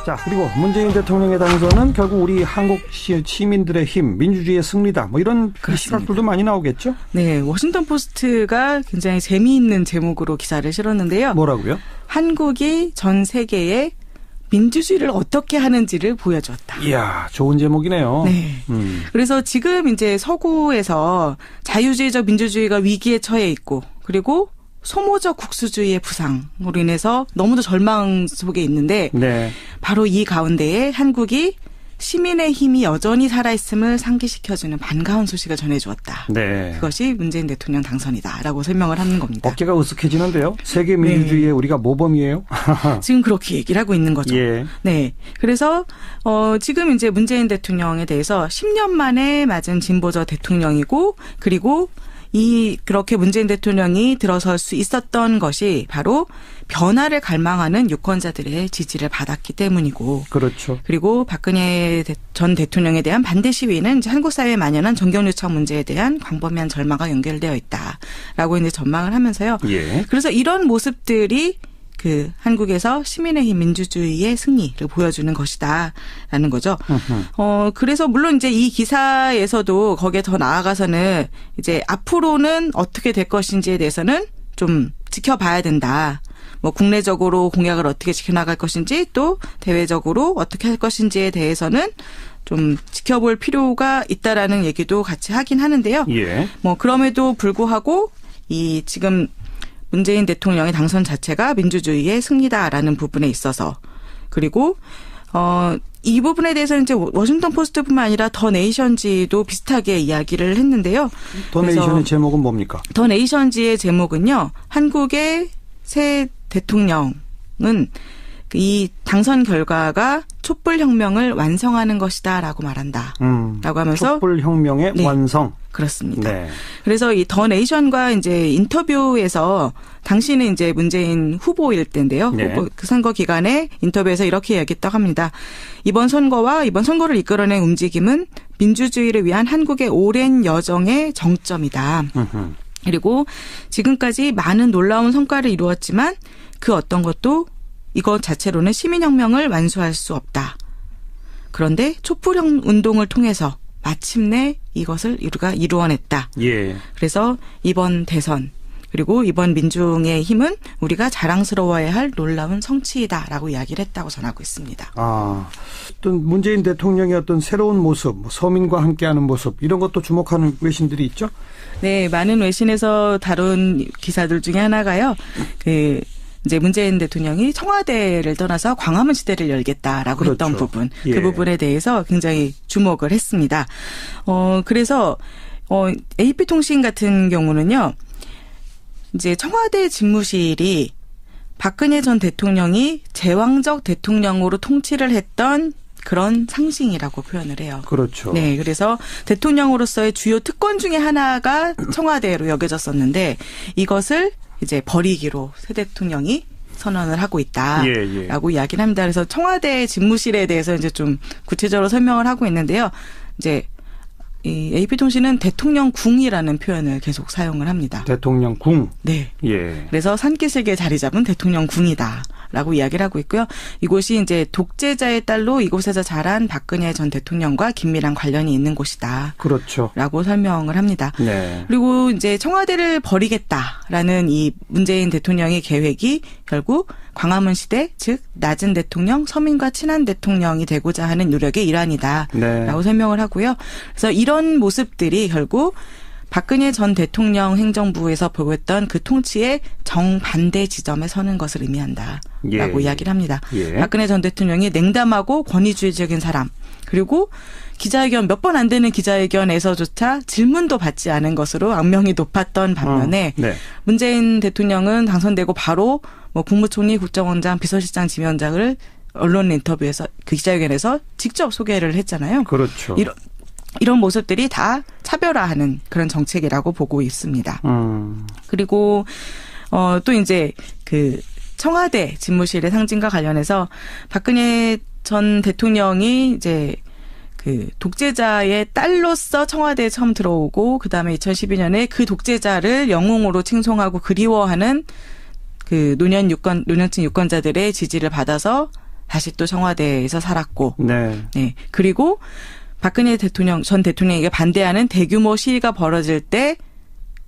자, 그리고 문재인 대통령의 당선은 결국 우리 한국 시민들의 힘, 민주주의의 승리다. 뭐 이런 시각들도 많이 나오겠죠? 네, 워싱턴 포스트가 굉장히 재미있는 제목으로 기사를 실었는데요. 뭐라고요? 한국이 전 세계에 민주주의를 어떻게 하는지를 보여줬다. 이야, 좋은 제목이네요. 네. 그래서 지금 이제 서구에서 자유주의적 민주주의가 위기에 처해 있고, 그리고 소모적 국수주의의 부상으로 인해서 너무도 절망 속에 있는데, 네. 바로 이 가운데에 한국이 시민의 힘이 여전히 살아있음을 상기시켜주는 반가운 소식을 전해주었다. 네. 그것이 문재인 대통령 당선이다라고 설명을 하는 겁니다. 어깨가 으쓱해지는데요. 세계 민주주의에 네. 우리가 모범이에요? 지금 그렇게 얘기를 하고 있는 거죠. 예. 네. 그래서 지금 이제 문재인 대통령에 대해서 10년 만에 맞은 진보적 대통령이고, 그리고 그렇게 문재인 대통령이 들어설 수 있었던 것이 바로 변화를 갈망하는 유권자들의 지지를 받았기 때문이고. 그렇죠. 그리고 박근혜 전 대통령에 대한 반대 시위는 이제 한국 사회에 만연한 정경유착 문제에 대한 광범위한 절망과 연결되어 있다라고 이제 전망을 하면서요. 예. 그래서 이런 모습들이 한국에서 시민의 힘 민주주의의 승리를 보여주는 것이다라는 거죠. 그래서 물론 이제 이 기사에서도 거기에 더 나아가서는 이제 앞으로는 어떻게 될 것인지에 대해서는 좀 지켜봐야 된다. 뭐 국내적으로 공약을 어떻게 지켜나갈 것인지 또 대외적으로 어떻게 할 것인지에 대해서는 좀 지켜볼 필요가 있다라는 얘기도 같이 하긴 하는데요. 예. 뭐 그럼에도 불구하고 지금 문재인 대통령의 당선 자체가 민주주의의 승리다라는 부분에 있어서, 그리고 이 부분에 대해서는 이제 워싱턴 포스트뿐만 아니라 더 네이션지도 비슷하게 이야기를 했는데요. 더 네이션의 제목은 뭡니까? 더 네이션지의 제목은요, 한국의 새 대통령은 이 당선 결과가 촛불혁명을 완성하는 것이다라고 말한다. 라고 하면서 촛불혁명의 네, 완성. 그렇습니다. 네. 그래서 이 더 네이션과 이제 인터뷰에서 당시는 이제 문재인 후보일 때인데요. 네. 그 선거 기간에 인터뷰에서 이렇게 얘기했다고 합니다. 이번 선거를 이끌어낸 움직임은 민주주의를 위한 한국의 오랜 여정의 정점이다. 그리고 지금까지 많은 놀라운 성과를 이루었지만 그 어떤 것도 이것 자체로는 시민혁명을 완수할 수 없다. 그런데 촛불운동을 통해서 마침내 이것을 우리가 이루어냈다. 예. 그래서 이번 대선 그리고 이번 민중의 힘은 우리가 자랑스러워해야 할 놀라운 성취이다라고 이야기를 했다고 전하고 있습니다. 어떤 문재인 대통령의 어떤 새로운 모습, 서민과 함께하는 모습 이런 것도 주목하는 외신들이 있죠? 네, 많은 외신에서 다룬 기사들 중에 하나가요. 이제 문재인 대통령이 청와대를 떠나서 광화문 시대를 열겠다라고 그렇죠. 했던 부분. 예. 그 부분에 대해서 굉장히 주목을 했습니다. 그래서 AP통신 같은 경우는요. 이제 청와대 집무실이 박근혜 전 대통령이 제왕적 대통령으로 통치를 했던 그런 상징이라고 표현을 해요. 그렇죠. 네, 그래서 대통령으로서의 주요 특권 중에 하나가 청와대로 여겨졌었는데 이것을 이제 버리기로 새 대통령이 선언을 하고 있다라고 이야기를 합니다. 그래서 청와대 집무실에 대해서 이제 좀 구체적으로 설명을 하고 있는데요. 이제 이 AP통신은 대통령궁이라는 표현을 계속 사용을 합니다. 대통령궁. 네. 예. 그래서 산기슭에 자리 잡은 대통령궁이다라고 이야기를 하고 있고요. 이곳이 이제 독재자의 딸로 이곳에서 자란 박근혜 전 대통령과 긴밀한 관련이 있는 곳이다. 그렇죠. 라고 설명을 합니다. 네. 그리고 이제 청와대를 버리겠다라는 이 문재인 대통령의 계획이 결국 광화문 시대, 즉 낮은 대통령, 서민과 친한 대통령이 되고자 하는 노력의 일환이다라고 네. 설명을 하고요. 그래서 이런 모습들이 결국 박근혜 전 대통령 행정부에서 보였던 그 통치의 정반대 지점에 서는 것을 의미한다라고 이야기를 합니다. 박근혜 전 대통령이 냉담하고 권위주의적인 사람, 그리고 기자회견 몇 번 안 되는 기자회견에서조차 질문도 받지 않은 것으로 악명이 높았던 반면에 네. 문재인 대통령은 당선되고 바로 뭐 국무총리, 국정원장, 비서실장, 지휘원장을 언론 인터뷰에서 그 기자회견에서 직접 소개를 했잖아요. 그렇죠. 이런 모습들이 다 차별화하는 그런 정책이라고 보고 있습니다. 그리고 또 이제 그 청와대 집무실의 상징과 관련해서 박근혜 전 대통령이 이제 그 독재자의 딸로서 청와대에 처음 들어오고 그다음에 2012년에 그 독재자를 영웅으로 칭송하고 그리워하는 그 노년층 유권자들의 지지를 받아서 다시 또 청와대에서 살았고, 네. 네. 그리고 박근혜 전 대통령에게 반대하는 대규모 시위가 벌어질 때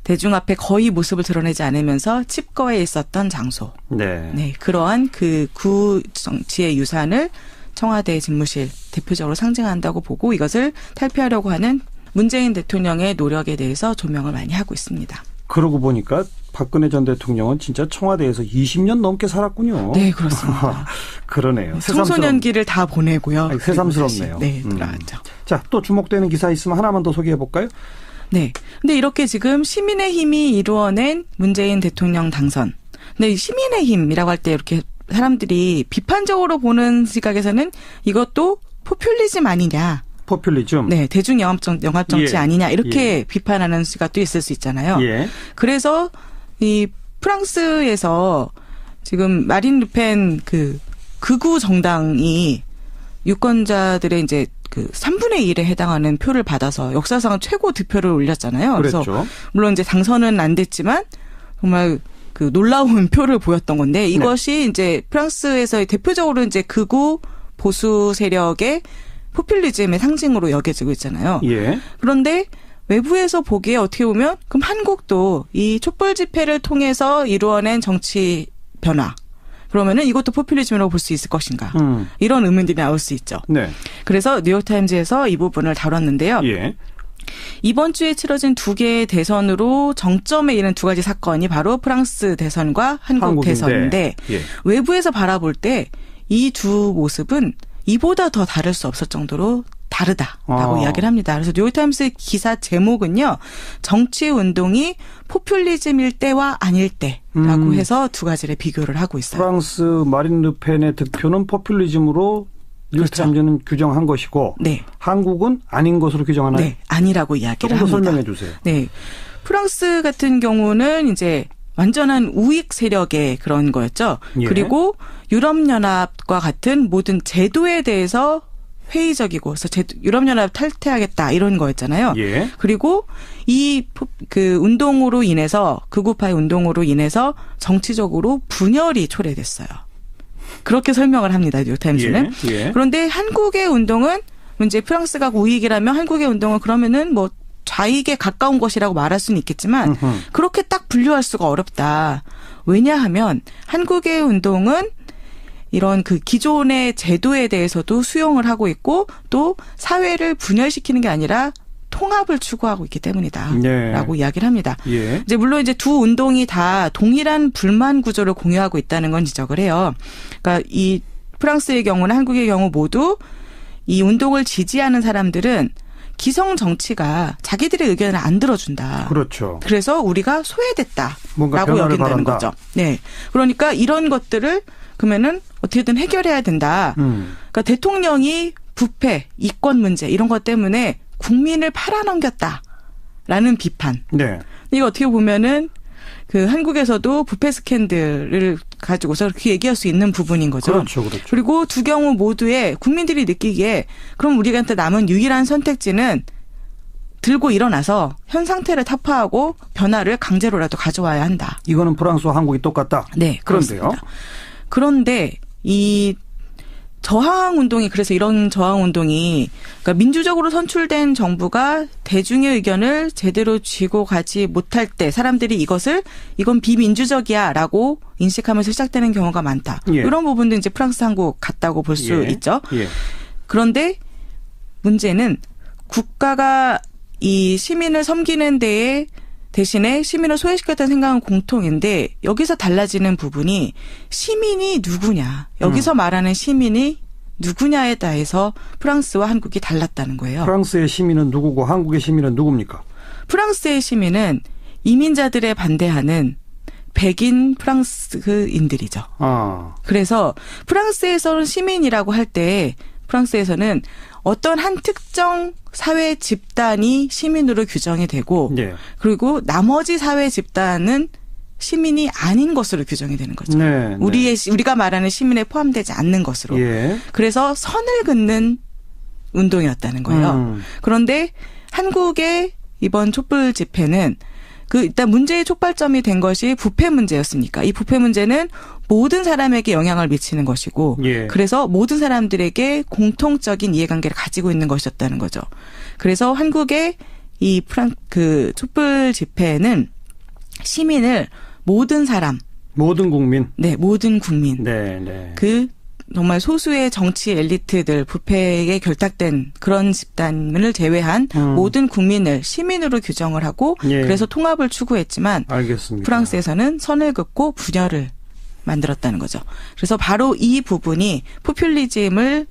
대중 앞에 거의 모습을 드러내지 않으면서 칩거에 있었던 장소. 네. 네. 그러한 그 구 정치의 유산을 청와대 집무실 대표적으로 상징한다고 보고 이것을 탈피하려고 하는 문재인 대통령의 노력에 대해서 조명을 많이 하고 있습니다. 그러고 보니까 박근혜 전 대통령은 진짜 청와대에서 20년 넘게 살았군요. 네, 그렇습니다. 그러네요. 청소년기를 다 보내고요. 아니, 새삼스럽네요. 네, 들어왔죠. 자, 또 주목되는 기사 있으면 하나만 더 소개해 볼까요? 네. 근데 이렇게 지금 시민의힘이 이루어낸 문재인 대통령 당선. 근데 이 시민의힘이라고 할 때 이렇게 사람들이 비판적으로 보는 시각에서는 이것도 포퓰리즘 아니냐. 포퓰리즘. 네, 대중 영합 정치 예. 아니냐 이렇게 예. 비판하는 시각도 있을 수 있잖아요. 예. 그래서 이 프랑스에서 지금 마린 르펜 그 극우 정당이 유권자들의 이제 그 3분의 1에 해당하는 표를 받아서 역사상 최고 득표를 올렸잖아요. 그래서 그랬죠. 물론 이제 당선은 안 됐지만 정말 그 놀라운 표를 보였던 건데 이것이 이제 프랑스에서의 대표적으로 이제 극우 보수 세력의 포퓰리즘의 상징으로 여겨지고 있잖아요. 예. 그런데 외부에서 보기에 어떻게 보면 그럼 한국도 이 촛불 집회를 통해서 이루어낸 정치 변화 그러면은 이것도 포퓰리즘이라고 볼 수 있을 것인가 이런 의문들이 나올 수 있죠. 네. 그래서 뉴욕타임즈에서 이 부분을 다뤘는데요. 예. 이번 주에 치러진 두 개의 대선으로 정점에 이른 두 가지 사건이 바로 프랑스 대선과 한국 한국인데. 대선인데 예. 외부에서 바라볼 때 이 두 모습은 이보다 더 다를 수 없을 정도로 다르다라고 이야기를 합니다. 그래서 뉴욕타임스 기사 제목은요. 정치운동이 포퓰리즘일 때와 아닐 때라고 해서 두 가지를 비교를 하고 있어요. 프랑스 마린 르펜의 득표는 포퓰리즘으로 뉴욕타임즈는 규정한 것이고 네. 한국은 아닌 것으로 규정하나요? 네. 아니라고 이야기를 조금 더 합니다. 설명해 주세요. 네. 프랑스 같은 경우는 이제 완전한 우익 세력의 그런 거였죠. 예. 그리고 유럽연합과 같은 모든 제도에 대해서 회의적이고 그래서 유럽연합 탈퇴하겠다 이런 거였잖아요. 예. 그리고 이 그 운동으로 인해서 극우파의 운동으로 인해서 정치적으로 분열이 초래됐어요. 그렇게 설명을 합니다. 뉴욕타임즈는. 예. 예. 그런데 한국의 운동은 이제 프랑스가 우익이라면 한국의 운동은 그러면은 뭐 좌익에 가까운 것이라고 말할 수는 있겠지만 그렇게 딱 분류할 수가 어렵다. 왜냐하면 한국의 운동은 이런 그 기존의 제도에 대해서도 수용을 하고 있고 또 사회를 분열시키는 게 아니라 통합을 추구하고 있기 때문이다. 네. 라고 이야기를 합니다. 예. 이제 물론 이제 두 운동이 다 동일한 불만 구조를 공유하고 있다는 건 지적을 해요. 그러니까 이 프랑스의 경우나 한국의 경우 모두 이 운동을 지지하는 사람들은 기성 정치가 자기들의 의견을 안 들어준다. 그렇죠. 그래서 우리가 소외됐다라고 변화를 여긴다는 바란다. 거죠. 네. 그러니까 이런 것들을 그러면은 어떻게든 해결해야 된다. 그러니까 대통령이 부패, 이권 문제 이런 것 때문에 국민을 팔아넘겼다라는 비판. 네. 이거 어떻게 보면은 그 한국에서도 부패 스캔들을 가지고서 그렇게 얘기할 수 있는 부분인 거죠. 그렇죠. 그렇죠. 그리고 두 경우 모두에 국민들이 느끼기에 그럼 우리한테 남은 유일한 선택지는 들고 일어나서 현 상태를 타파하고 변화를 강제로라도 가져와야 한다. 이거는 프랑스와 한국이 똑같다. 네, 그런데요. 그렇습니다. 그런데 이 저항 운동이 그래서 이런 저항 운동이 그러니까 민주적으로 선출된 정부가 대중의 의견을 제대로 쥐고 가지 못할 때 사람들이 이건 비민주적이야라고 인식하면서 시작되는 경우가 많다. 예. 이런 부분도 이제 프랑스, 한국 같다고 볼 수 예. 있죠. 예. 그런데 문제는 국가가 이 시민을 섬기는 데에 대신에 시민을 소외시켰다는 생각은 공통인데 여기서 달라지는 부분이 시민이 누구냐. 여기서 말하는 시민이 누구냐에 따라서 프랑스와 한국이 달랐다는 거예요. 프랑스의 시민은 누구고 한국의 시민은 누굽니까? 프랑스의 시민은 이민자들에 반대하는 백인 프랑스인들이죠. 아. 그래서 프랑스에서는 시민이라고 할 때 프랑스에서는 어떤 한 특정 사회 집단이 시민으로 규정이 되고 예. 그리고 나머지 사회 집단은 시민이 아닌 것으로 규정이 되는 거죠. 네. 우리가 말하는 시민에 포함되지 않는 것으로. 예. 그래서 선을 긋는 운동이었다는 거예요. 그런데 한국의 이번 촛불 집회는 일단 문제의 촉발점이 된 것이 부패 문제였으니까 이 부패 문제는 모든 사람에게 영향을 미치는 것이고 예. 그래서 모든 사람들에게 공통적인 이해관계를 가지고 있는 것이었다는 거죠. 그래서 한국의 이 그 촛불 집회는 시민을 모든 사람, 모든 국민. 네, 모든 국민, 네. 그 정말 소수의 정치 엘리트들, 부패에 결탁된 그런 집단을 제외한 모든 국민을 시민으로 규정을 하고 예. 그래서 통합을 추구했지만 알겠습니다. 프랑스에서는 선을 긋고 분열을 만들었다는 거죠. 그래서 바로 이 부분이 포퓰리즘이냐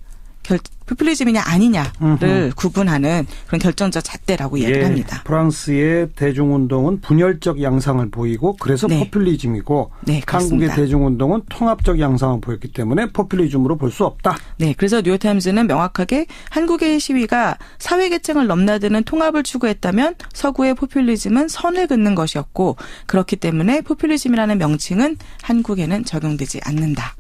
아니냐를 구분하는 그런 결정적 잣대라고 이야기를 합니다. 프랑스의 대중운동은 분열적 양상을 보이고 그래서 네. 포퓰리즘이고 네, 그렇습니다. 한국의 대중운동은 통합적 양상을 보였기 때문에 포퓰리즘으로 볼 수 없다. 네, 그래서 뉴욕타임즈는 명확하게 한국의 시위가 사회계층을 넘나드는 통합을 추구했다면 서구의 포퓰리즘은 선을 긋는 것이었고 그렇기 때문에 포퓰리즘이라는 명칭은 한국에는 적용되지 않는다.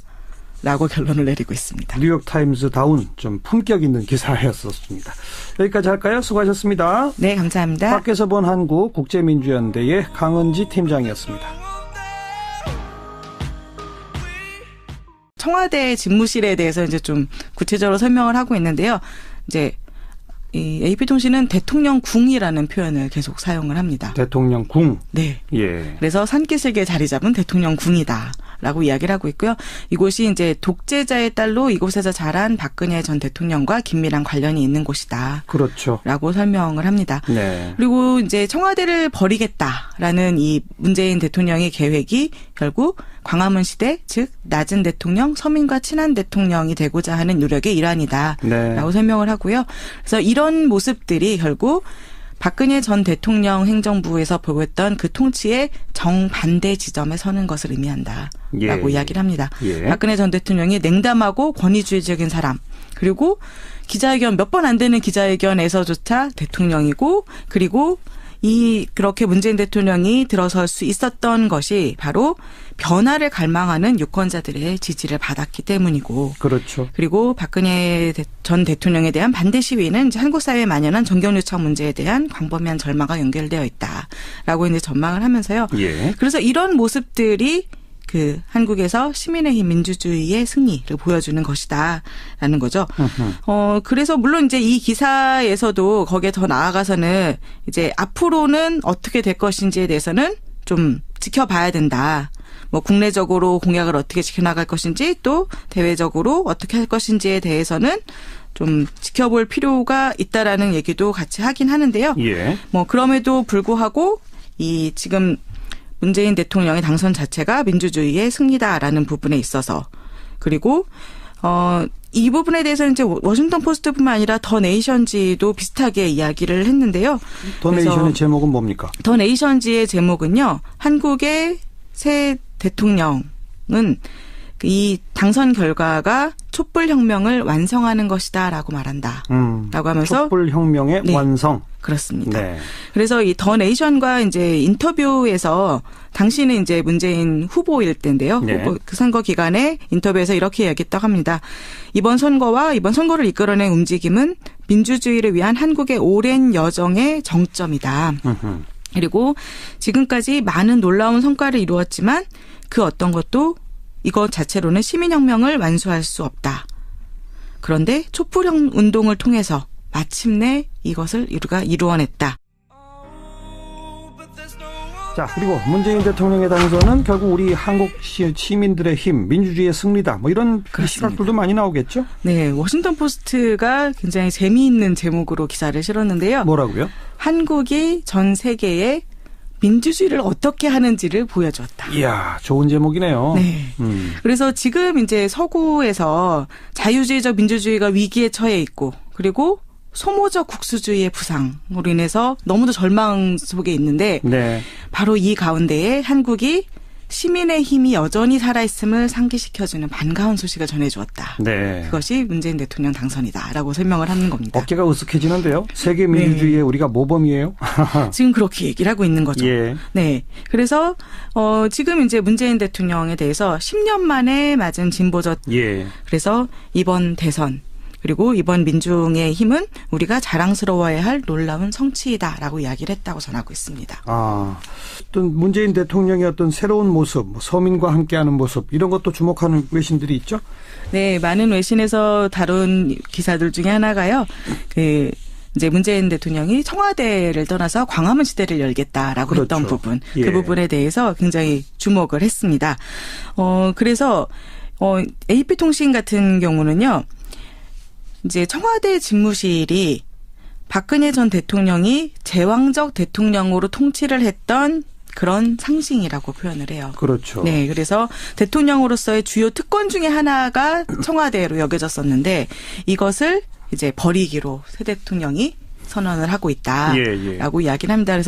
라고 결론을 내리고 있습니다. 뉴욕타임즈다운 좀 품격 있는 기사였었습니다. 여기까지 할까요? 수고하셨습니다. 네, 감사합니다. 밖에서 본 한국 국제민주연대의 강은지 팀장이었습니다. 청와대 집무실에 대해서 이제 좀 구체적으로 설명을 하고 있는데요. 이제 이 AP통신은 대통령궁이라는 표현을 계속 사용을 합니다. 대통령궁. 네. 예. 그래서 산기슭에 자리 잡은 대통령궁이다. 라고 이야기를 하고 있고요. 이곳이 이제 독재자의 딸로 이곳에서 자란 박근혜 전 대통령과 긴밀한 관련이 있는 곳이다. 그렇죠. 라고 설명을 합니다. 네. 그리고 이제 청와대를 버리겠다라는 이 문재인 대통령의 계획이 결국 광화문 시대, 즉 낮은 대통령, 서민과 친한 대통령이 되고자 하는 노력의 일환이다. 네. 라고 설명을 하고요. 그래서 이런 모습들이 결국 박근혜 전 대통령 행정부에서 보였던 그 통치의 정반대 지점에 서는 것을 의미한다. 라고 이야기를 합니다. 예. 박근혜 전 대통령이 냉담하고 권위주의적인 사람. 그리고 기자회견 몇 번 안 되는 기자회견에서조차 대통령이고 그리고 그렇게 문재인 대통령이 들어설 수 있었던 것이 바로 변화를 갈망하는 유권자들의 지지를 받았기 때문이고. 그렇죠. 그리고 박근혜 전 대통령에 대한 반대 시위는 이제 한국 사회에 만연한 정경유착 문제에 대한 광범위한 절망과 연결되어 있다라고 이제 전망을 하면서요. 예. 그래서 이런 모습들이 그 한국에서 시민의 힘 민주주의의 승리를 보여주는 것이다라는 거죠. 그래서 물론 이제 이 기사에서도 거기에 더 나아가서는 이제 앞으로는 어떻게 될 것인지에 대해서는 좀 지켜봐야 된다. 뭐 국내적으로 공약을 어떻게 지켜나갈 것인지 또 대외적으로 어떻게 할 것인지에 대해서는 좀 지켜볼 필요가 있다라는 얘기도 같이 하긴 하는데요. 예. 뭐 그럼에도 불구하고 이 지금 문재인 대통령의 당선 자체가 민주주의의 승리다라는 부분에 있어서 그리고 이 부분에 대해서는 이제 워싱턴 포스트뿐만 아니라 더 네이션지도 비슷하게 이야기를 했는데요. 더 네이션의 제목은 뭡니까? 더 네이션지의 제목은요. 한국의 새 대통령은 이 당선 결과가 촛불혁명을 완성하는 것이다라고 말한다. 라고 하면서 촛불혁명의 네, 완성. 그렇습니다. 네. 그래서 이 더 네이션과 이제 인터뷰에서 당시는 이제 문재인 후보일 때인데요. 네. 후보 그 선거 기간에 인터뷰에서 이렇게 이야기했다고 합니다. 이번 선거를 이끌어낸 움직임은 민주주의를 위한 한국의 오랜 여정의 정점이다. 그리고 지금까지 많은 놀라운 성과를 이루었지만 그 어떤 것도 이것 자체로는 시민혁명을 완수할 수 없다. 그런데 촛불 운동을 통해서 마침내 이것을 우리가 이루어냈다. 자, 그리고 문재인 대통령의 당선은 결국 우리 한국 시민들의 힘, 민주주의의 승리다. 뭐 이런 시각들도 많이 나오겠죠? 네, 워싱턴 포스트가 굉장히 재미있는 제목으로 기사를 실었는데요. 뭐라고요? 한국이 전 세계에 민주주의를 어떻게 하는지를 보여주었다. 이야, 좋은 제목이네요. 네. 그래서 지금 이제 서구에서 자유주의적 민주주의가 위기에 처해 있고, 그리고 소모적 국수주의의 부상으로 인해서 너무도 절망 속에 있는데, 네. 바로 이 가운데에 한국이 시민의 힘이 여전히 살아있음을 상기시켜주는 반가운 소식을 전해주었다. 네. 그것이 문재인 대통령 당선이다라고 설명을 하는 겁니다. 어깨가 으쓱해지는데요. 세계 민주주의에 네. 우리가 모범이에요. 지금 그렇게 얘기를 하고 있는 거죠. 예. 네. 그래서 지금 이제 문재인 대통령에 대해서 10년 만에 맞은 진보적. 예. 그래서 이번 대선 그리고 이번 민중의 힘은 우리가 자랑스러워해야 할 놀라운 성취이다라고 이야기를 했다고 전하고 있습니다. 어떤 문재인 대통령의 어떤 새로운 모습, 서민과 함께하는 모습 이런 것도 주목하는 외신들이 있죠? 네, 많은 외신에서 다룬 기사들 중에 하나가요. 이제 문재인 대통령이 청와대를 떠나서 광화문 시대를 열겠다라고 그렇죠. 했던 부분, 예. 그 부분에 대해서 굉장히 주목을 했습니다. 그래서 AP통신 같은 경우는요, 이제 청와대 집무실이 박근혜 전 대통령이 제왕적 대통령으로 통치를 했던 그런 상징이라고 표현을 해요. 그렇죠. 네, 그래서 대통령으로서의 주요 특권 중에 하나가 청와대로 여겨졌었는데 이것을 이제 버리기로 새 대통령이 선언을 하고 있다라고 이야기를 합니다. 그래서